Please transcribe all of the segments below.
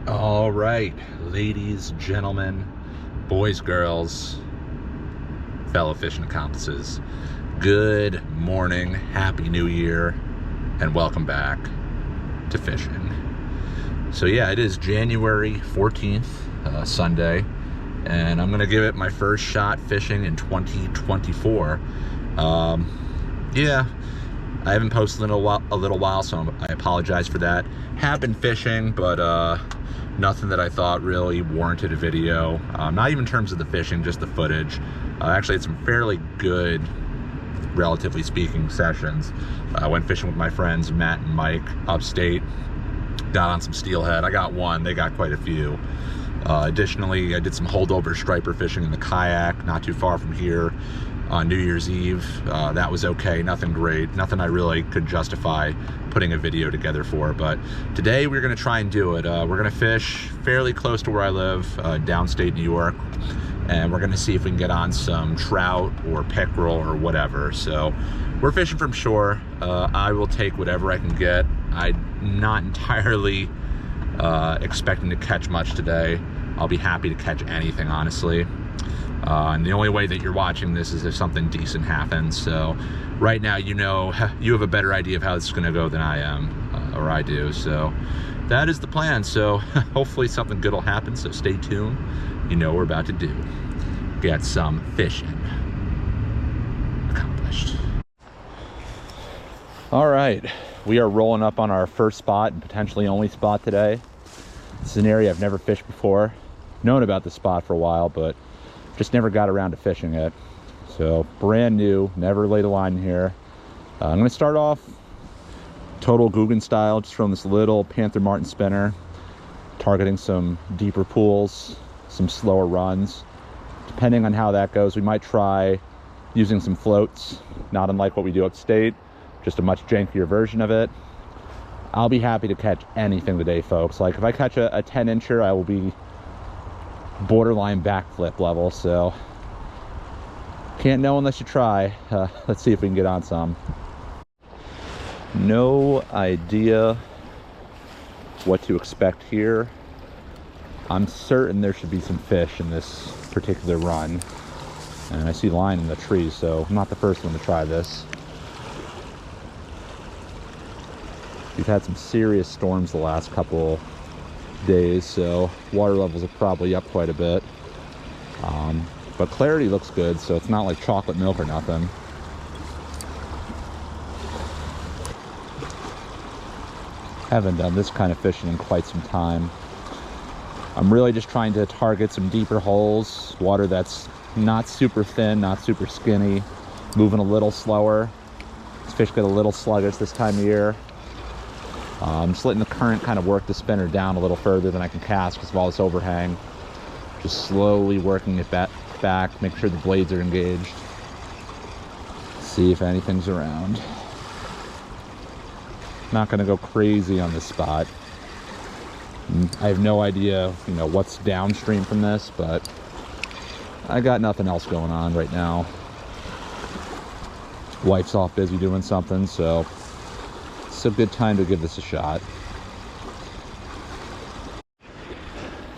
All right, ladies, gentlemen, boys, girls, fellow fishing accomplices, good morning, happy new year, and welcome back to fishing. So yeah, it is January 14th, Sunday, and I'm gonna give it my first shot fishing in 2024. Yeah, I haven't posted in a little while, so I apologize for that. Have been fishing, but nothing that I thought really warranted a video. Not even in terms of the fishing, just the footage. Actually, had some fairly good, relatively speaking, sessions. I went fishing with my friends Matt and Mike upstate. Got on some steelhead. I got one, they got quite a few. Additionally, I did some holdover striper fishing in the kayak, not too far from here, on New Year's Eve. That was okay, nothing great, nothing I really could justify putting a video together for, but today we're gonna try and do it. We're gonna fish fairly close to where I live, downstate New York, and we're gonna see if we can get on some trout or pickerel or whatever. So we're fishing from shore. I will take whatever I can get. I'm not entirely expecting to catch much today. I'll be happy to catch anything, honestly. And the only way that you're watching this is if something decent happens. So right now, you know, you have a better idea of how this is gonna go than I am, or I do. So that is the plan. So hopefully something good will happen, so stay tuned. You know what we're about to do. Get some fishing accomplished. All right, we are rolling up on our first spot and potentially only spot today. This is an area I've never fished before. Known about this spot for a while, but just never got around to fishing it. So brand new, never laid a line here. I'm gonna start off total Guggen style, just from this little Panther Martin spinner, targeting some deeper pools, some slower runs. Depending on how that goes, we might try using some floats, not unlike what we do upstate, just a much jankier version of it. I'll be happy to catch anything today, folks. Like if I catch a 10-incher, I will be borderline backflip level, so can't know unless you try. Let's see if we can get on some. No idea what to expect here. I'm certain there should be some fish in this particular run, and I see line in the tree, so I'm not the first one to try this. We've had some serious storms the last couple days, so water levels are probably up quite a bit, but clarity looks good, so it's not like chocolate milk or nothing. Haven't done this kind of fishing in quite some time. I'm really just trying to target some deeper holes, water that's not super thin, not super skinny, moving a little slower. These fish get a little sluggish this time of year. Just letting the current kind of work the spinner down a little further than I can cast because of all this overhang. Just slowly working it back, make sure the blades are engaged. See if anything's around. Not gonna go crazy on this spot. I have no idea, you know, what's downstream from this, but I got nothing else going on right now. Wife's off busy doing something, so it's a good time to give this a shot.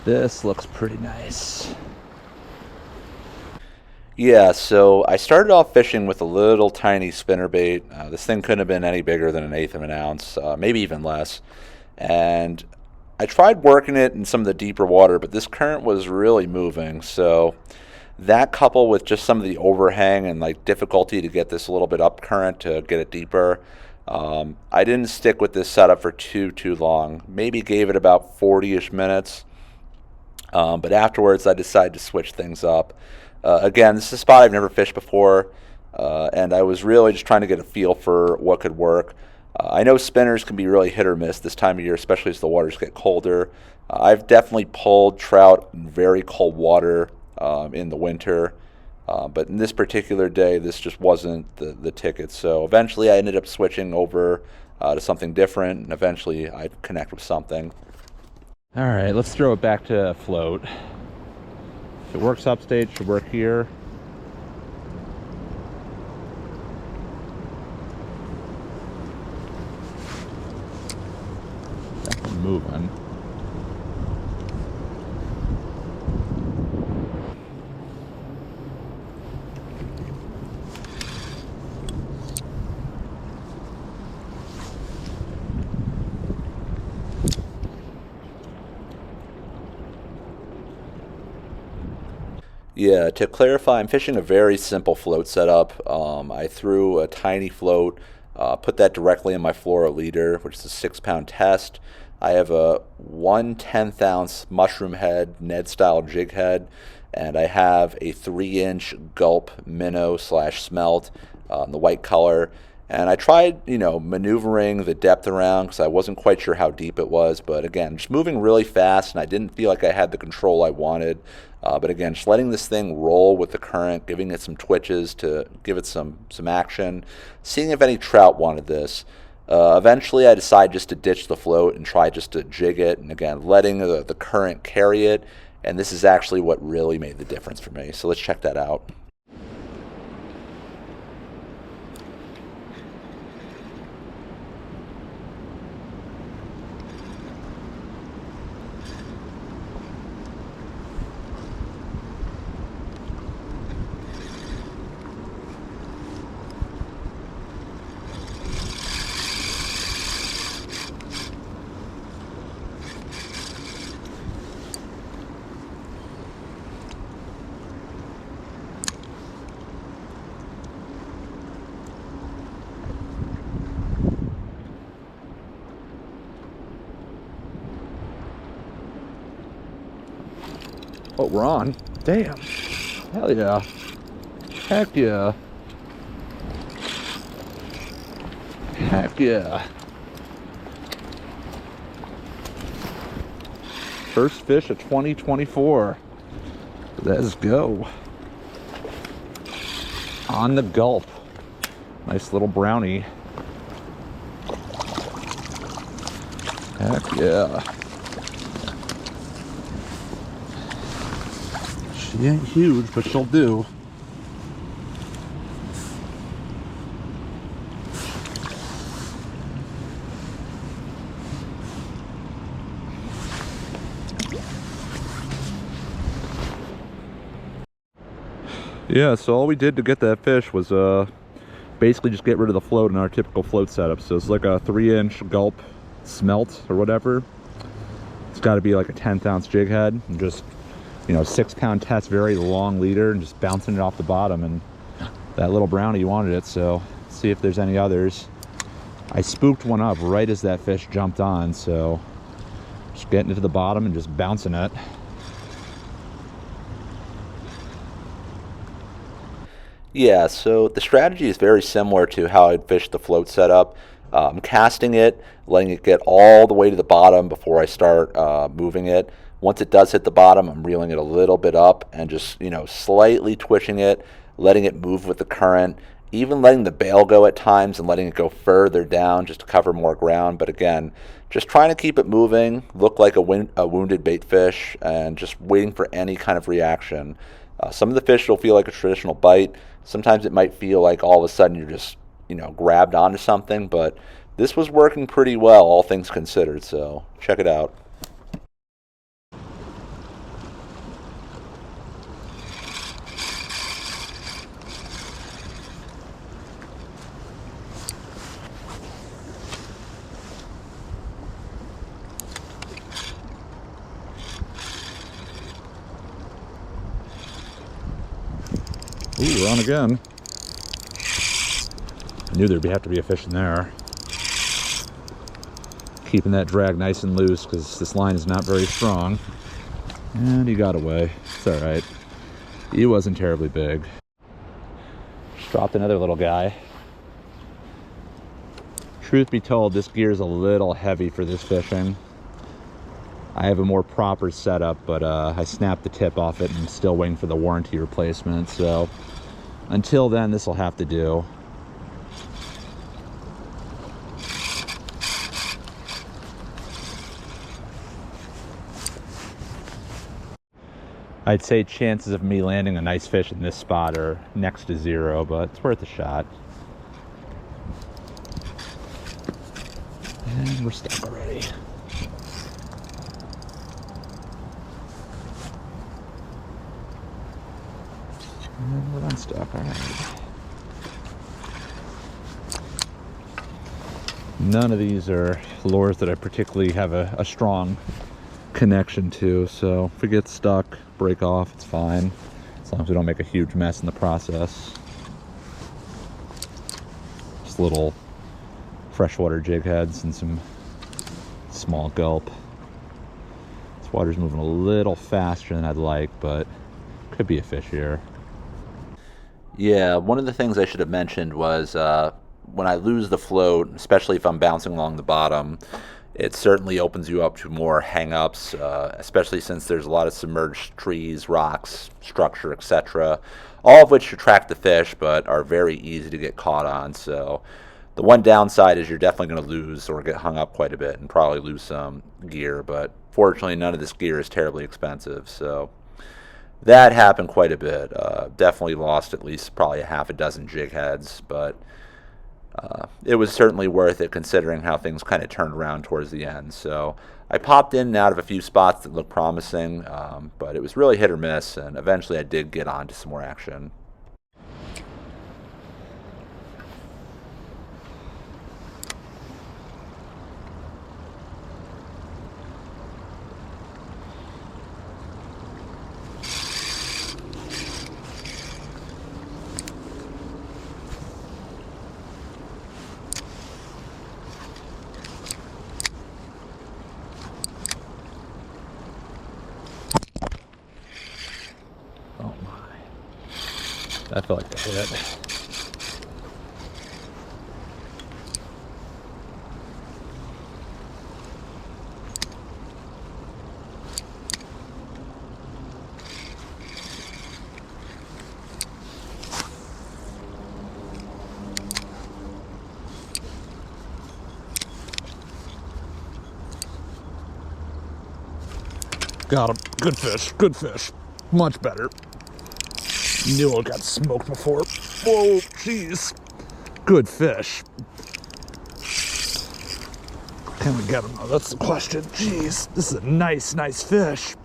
This looks pretty nice. Yeah, so I started off fishing with a little tiny spinnerbait. This thing couldn't have been any bigger than 1/8 of an ounce, maybe even less. And I tried working it in some of the deeper water, but this current was really moving. So that, coupled with just some of the overhang and like difficulty to get this a little bit up current to get it deeper, I didn't stick with this setup for too long. Maybe gave it about 40-ish minutes. But afterwards I decided to switch things up. Again, this is a spot I've never fished before, and I was really just trying to get a feel for what could work. I know spinners can be really hit or miss this time of year, especially as the waters get colder. I've definitely pulled trout in very cold water in the winter, but in this particular day, this just wasn't the ticket. So eventually I ended up switching over to something different, and eventually I'd connect with something. All right, let's throw it back to a float. If it works upstate, it should work here. Definitely moving. Yeah, to clarify, I'm fishing a very simple float setup. I threw a tiny float, put that directly in my fluoroleader, which is a 6 pound test. I have a 1/10 ounce mushroom head, Ned style jig head, and I have a 3-inch gulp minnow slash smelt in the white color. And I tried, maneuvering the depth around because I wasn't quite sure how deep it was. But again, just moving really fast, and I didn't feel like I had the control I wanted. But again, just letting this thing roll with the current, giving it some twitches to give it some action, seeing if any trout wanted this. Eventually, I decided just to ditch the float and try just to jig it. And again, letting the current carry it. And this is actually what really made the difference for me. So let's check that out. Oh, we're on. Damn. Hell yeah. Heck yeah. Heck yeah. First fish of 2024. Let's go. On the gulp. Nice little brownie. Heck yeah. She ain't huge, but she'll do. Yeah, so all we did to get that fish was basically just get rid of the float in our typical float setup. So it's like a 3-inch gulp smelt or whatever. It's got to be like a 10th ounce jig head, and just 6 pound test, very long leader, and just bouncing it off the bottom. And that little brownie wanted it, so let's see if there's any others. I spooked one up right as that fish jumped on, so just getting it to the bottom and just bouncing it. Yeah, so the strategy is very similar to how I'd fish the float setup. I'm casting it, letting it get all the way to the bottom before I start moving it. Once it does hit the bottom, I'm reeling it a little bit up and just, slightly twitching it, letting it move with the current, even letting the bail go at times and letting it go further down just to cover more ground. But again, just trying to keep it moving, look like a wounded bait fish, and just waiting for any kind of reaction. Some of the fish will feel like a traditional bite. Sometimes it might feel like all of a sudden you're just, grabbed onto something. But this was working pretty well, all things considered. So check it out. Ooh, we're on again. I knew there'd have to be a fish in there. Keeping that drag nice and loose because this line is not very strong. And he got away. It's all right. He wasn't terribly big. Just dropped another little guy. Truth be told, this gear is a little heavy for this fishing. I have a more proper setup, but I snapped the tip off it and I'm still waiting for the warranty replacement. So until then, this will have to do. I'd say chances of me landing a nice fish in this spot are next to zero, but it's worth a shot. And we're stuck already. And we're unstuck, all right. None of these are lures that I particularly have a strong connection to, so if we get stuck, break off, it's fine. as long as we don't make a huge mess in the process. Just little freshwater jig heads and some small gulp. This water's moving a little faster than I'd like, but could be a fish here. Yeah, one of the things I should have mentioned was when I lose the float, especially if I'm bouncing along the bottom, it certainly opens you up to more hang-ups, especially since there's a lot of submerged trees, rocks, structure, etc., all of which attract the fish but are very easy to get caught on. So the one downside is you're definitely going to lose or get hung up quite a bit and probably lose some gear, but fortunately none of this gear is terribly expensive, so that happened quite a bit. Definitely lost at least probably a half a dozen jig heads, but it was certainly worth it considering how things kind of turned around towards the end. So I popped in and out of a few spots that looked promising, but it was really hit or miss, and eventually I did get on to some more action. Oh my. That felt like a hit. Got him. Good fish. Good fish. Much better. Knew I got smoked before. Whoa, jeez. Good fish. Can we get him though? That's the question. Jeez, this is a nice, nice fish.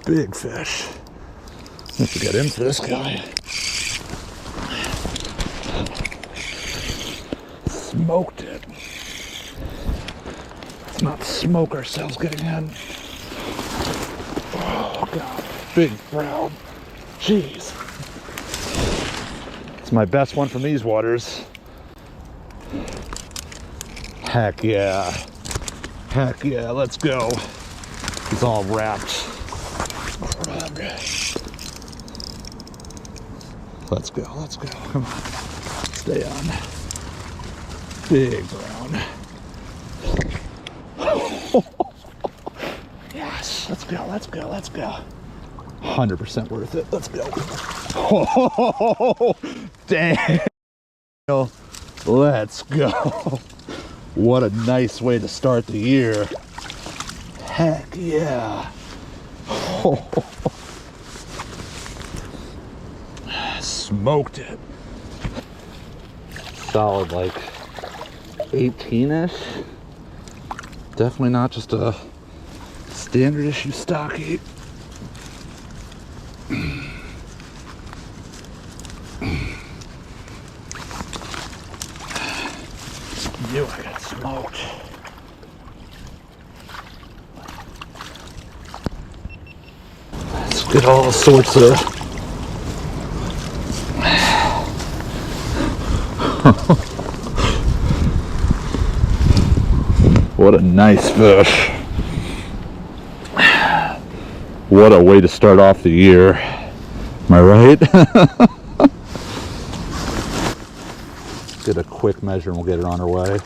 Big fish. I have to get in for this guy. Smoked it. Let's not smoke ourselves getting in. Oh, God. Big brown. Jeez. It's my best one from these waters. Heck yeah. Heck yeah, let's go. He's all wrapped. Let's go, let's go. Come on. Stay on. Big brown. Yes, let's go, let's go, let's go. 100% worth it. Let's go. Oh, damn. Let's go. What a nice way to start the year. Heck yeah. Oh. Smoked it. Solid like 18-ish. Definitely not just a standard issue stocky. Knew I got smoked. Let's get all sorts of what a nice fish. What a way to start off the year. Am I right? Get a quick measure and we'll get it on our way.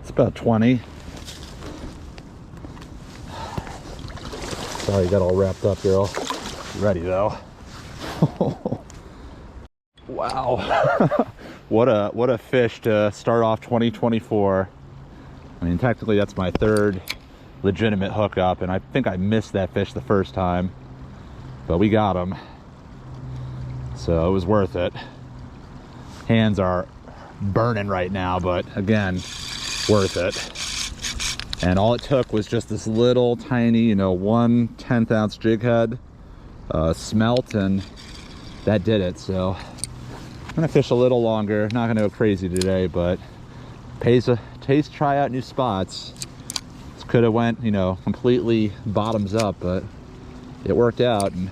It's about 20. Sorry you got all wrapped up, girl. Ready though. Wow. What a fish to start off 2024. I mean, technically that's my third legitimate hookup, and I think I missed that fish the first time, but we got him, so it was worth it. Hands are burning right now, but again, worth it. And all it took was just this little tiny, you know, 1/10 ounce jig head, smelt, and that did it. So I'm gonna fish a little longer. Not gonna go crazy today, but pays to try out new spots. This could have went, you know, completely bottoms up, but it worked out, and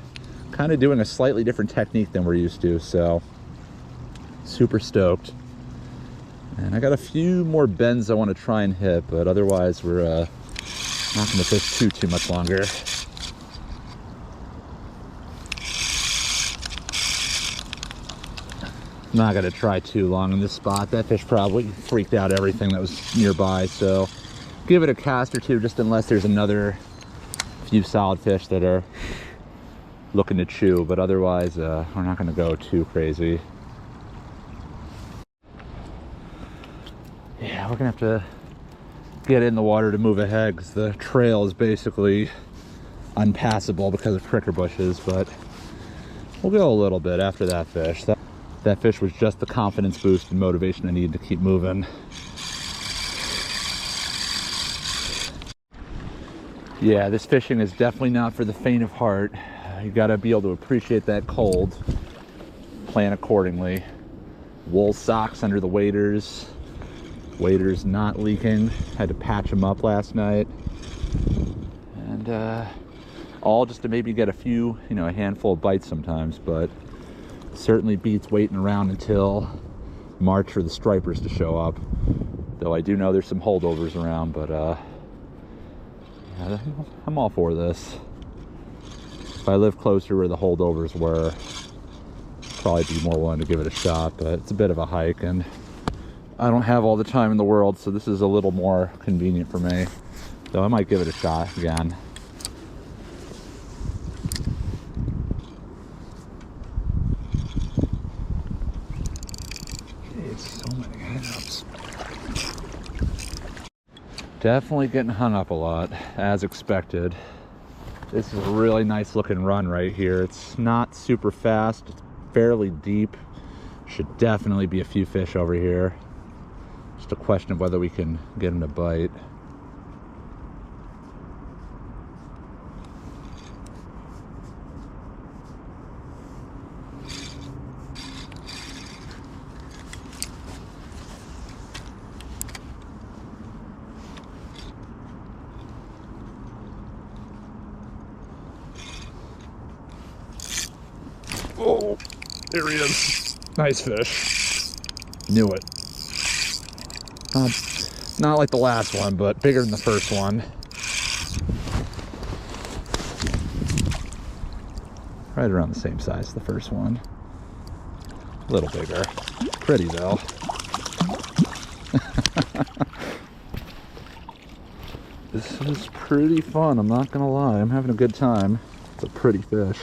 kind of doing a slightly different technique than we're used to, so super stoked. And I got a few more bends I want to try and hit, but otherwise we're not going to fish too much longer. Not going to try too long in this spot. That fish probably freaked out everything that was nearby, so give it a cast or two, just unless there's another few solid fish that are looking to chew, but otherwise we're not going to go too crazy. Yeah, we're gonna have to get in the water to move ahead, because the trail is basically unpassable because of pricker bushes, but we'll go a little bit after that fish. That fish was just the confidence boost and motivation I needed to keep moving. Yeah, this fishing is definitely not for the faint of heart. You gotta be able to appreciate that cold, plan accordingly. Wool socks under the waders. Waders not leaking. Had to patch them up last night. And all just to maybe get a few, you know, a handful of bites sometimes, but certainly beats waiting around until March for the stripers to show up. Though I do know there's some holdovers around, but yeah, I'm all for this. If I live closer where the holdovers were, I'd probably be more willing to give it a shot, but it's a bit of a hike, and I don't have all the time in the world, so this is a little more convenient for me. Though I might give it a shot again. Jeez, so many hang-ups. Definitely getting hung up a lot, as expected. This is a really nice looking run right here. It's not super fast, it's fairly deep. Should definitely be a few fish over here. Just a question of whether we can get them to bite. Oh, there he is. Nice fish. Knew it. Not like the last one, but bigger than the first one. Right around the same size as the first one. A little bigger. Pretty though. This is pretty fun, I'm not gonna lie. I'm having a good time. It's a pretty fish.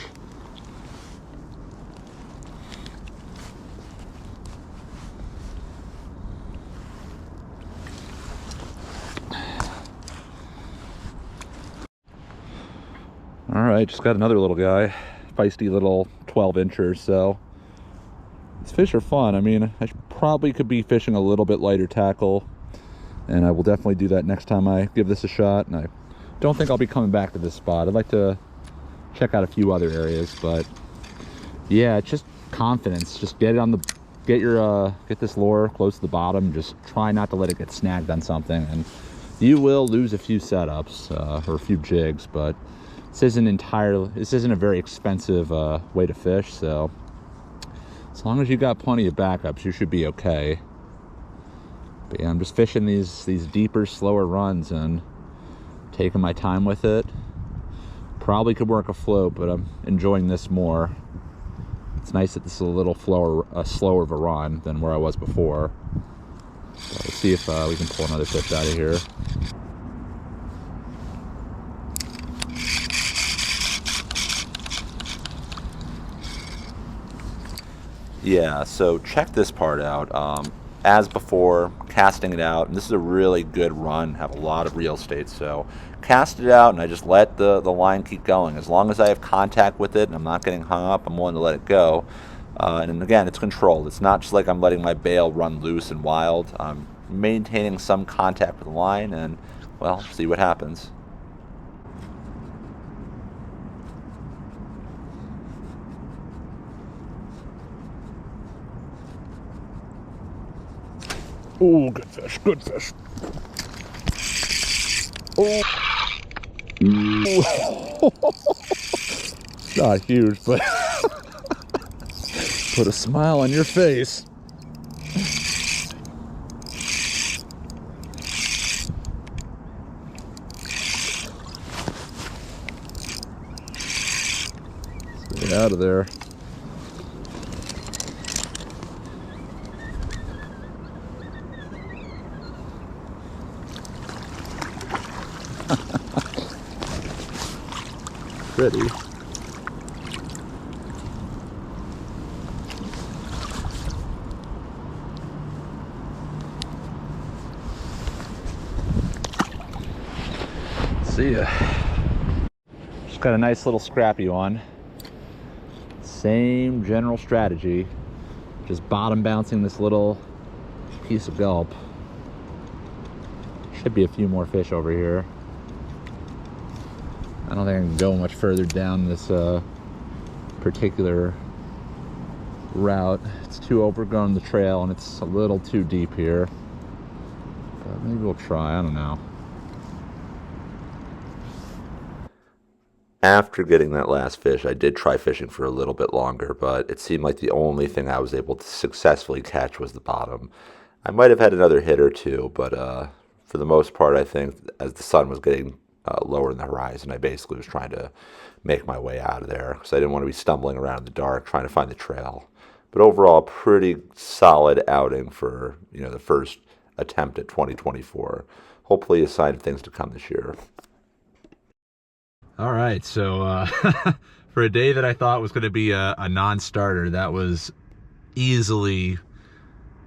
Alright, just got another little guy. Feisty little 12-incher, so these fish are fun. I mean, I probably could be fishing a little bit lighter tackle, and I will definitely do that next time I give this a shot. And I don't think I'll be coming back to this spot. I'd like to check out a few other areas, but yeah, it's just confidence. Just get it on the, get this lure close to the bottom. Just try not to let it get snagged on something, and you will lose a few setups or a few jigs, but this isn't a very expensive way to fish, so as long as you got plenty of backups, you should be okay. But yeah, I'm just fishing these deeper, slower runs and taking my time with it. Probably could work a float, but I'm enjoying this more. It's nice that this is a little slower of a run than where I was before. So let's see if we can pull another fish out of here. Yeah, so check this part out. As before, casting it out, and this is a really good run, have a lot of real estate, so cast it out and I just let the line keep going. As long as I have contact with it and I'm not getting hung up, I'm willing to let it go. And again, it's controlled. It's not just like I'm letting my bail run loose and wild. I'm maintaining some contact with the line and well, see what happens. Oh, good fish, good fish. Oh. Not huge, but put a smile on your face. Let's get out of there. Pretty. See ya. Just got a nice little scrappy one. Same general strategy. Just bottom bouncing this little piece of gulp. Should be a few more fish over here. I don't think I can go much further down this particular route. It's too overgrown the trail and it's a little too deep here. But maybe we'll try, I don't know. After getting that last fish, I did try fishing for a little bit longer, but it seemed like the only thing I was able to successfully catch was the bottom. I might have had another hit or two, but for the most part, I think as the sun was getting lower in the horizon, I basically was trying to make my way out of there because I didn't want to be stumbling around in the dark trying to find the trail. But overall, pretty solid outing for, you know, the first attempt at 2024. Hopefully a sign of things to come this year. All right, so for a day that I thought was going to be a non-starter, that was easily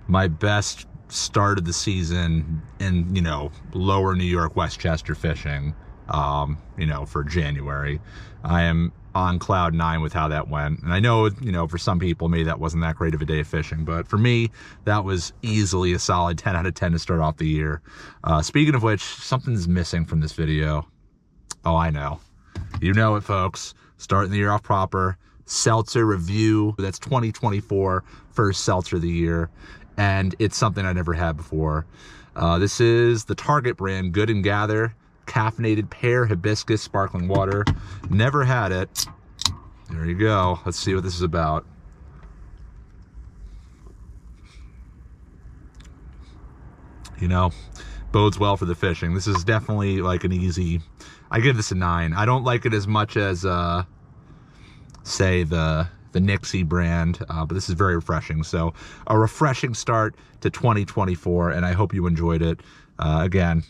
my best start of the season in, you know, lower New York, Westchester fishing, you know, for January. I am on cloud 9 with how that went. And I know, you know, for some people, maybe that wasn't that great of a day of fishing, but for me, that was easily a solid 10 out of 10 to start off the year. Speaking of which, something's missing from this video. Oh, I know. You know it, folks. Starting the year off proper. Seltzer review. That's 2024 first Seltzer of the year. And it's something I never had before. This is the Target brand, Good and Gather, caffeinated pear hibiscus sparkling water. Never had it. There you go. Let's see what this is about. You know, bodes well for the fishing. This is definitely like an easy, I give this a 9. I don't like it as much as, say, the Nixie brand, but this is very refreshing. So a refreshing start to 2024, and I hope you enjoyed it. Again,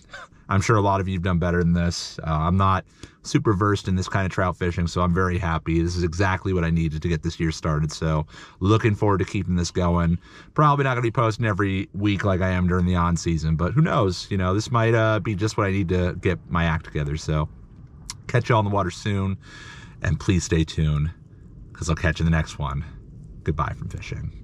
I'm sure a lot of you have done better than this. I'm not super versed in this kind of trout fishing, so I'm very happy. This is exactly what I needed to get this year started. So looking forward to keeping this going. Probably not going to be posting every week like I am during the on season, but who knows? You know, this might be just what I need to get my act together. So catch y'all in the water soon, and please stay tuned, because I'll catch you in the next one. Goodbye from fishing.